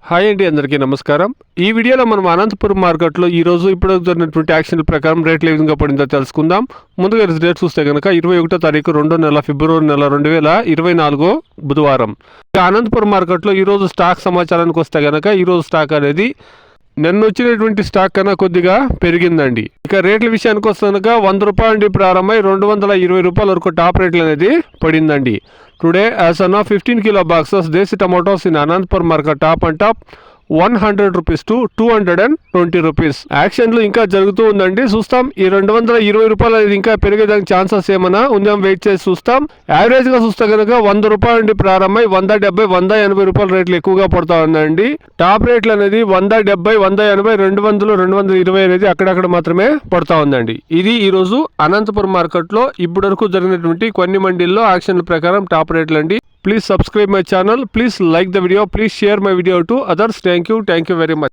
Hi అండి, అందరికీ నమస్కారం. ఈ వీడియోలో మనం అనంతపురం మార్కెట్లో ఈరోజు ఇప్పుడు జరిగినటువంటి యాక్షన్ ప్రకారం రేట్లు ఏ విధంగా పడిందో తెలుసుకుందాం. ముందుగా రేట్ చూస్తే కనుక 21 తారీఖు 2వ నెల ఫిబ్రవరి నెల 2024 బుధవారం. అనంతపురం మార్కెట్లో ఈరోజు స్టాక్ సమాచారానికి వస్తే కనుక ఈరోజు స్టాక్ అనేది నిన్న వచ్చినటువంటి స్టాక్ కన్నా కొద్దిగా పెరిగిందండి. ఇక రేట్ల విషయానికి వస్తే కనుక 100 రూపాయల నుండి ప్రారంభమై 220 రూపాయల వరకు టాప్ రేట్లు అనేది పడిందండి. Today as on 15 kilo boxes desi tomatoes in Anantapuram market top and top 100 rupees to 220 rupees. యాక్షన్లు ఇంకా జరుగుతూ ఉందండి. చూస్తాం ఈ 220 రూపాయలు అనేది ఇంకా పెరిగేదానికి ఛాన్సెస్ ఏమైనా ఉందాం, వెయిట్ చేసి చూస్తాం. యావరేజ్ గా చూస్తే కనుక 100 రూపాయల నుండి ప్రారంభమై 170, 180 రూపాయల రేట్లు ఎక్కువగా పడుతూ ఉందండి. టాప్ రేట్లు అనేది 170, 180, 200, 220 అనేది అక్కడక్కడ మాత్రమే పడుతూ ఉందండి. ఇది ఈ రోజు అనంతపురం మార్కెట్ లో ఇప్పటి వరకు జరిగినటువంటి కొన్ని మండీల్లో యాక్షన్ల ప్రకారం టాప్ రేట్లు అండి. Please subscribe my channel. Please like the video. Please share my video to others. Thank you very much.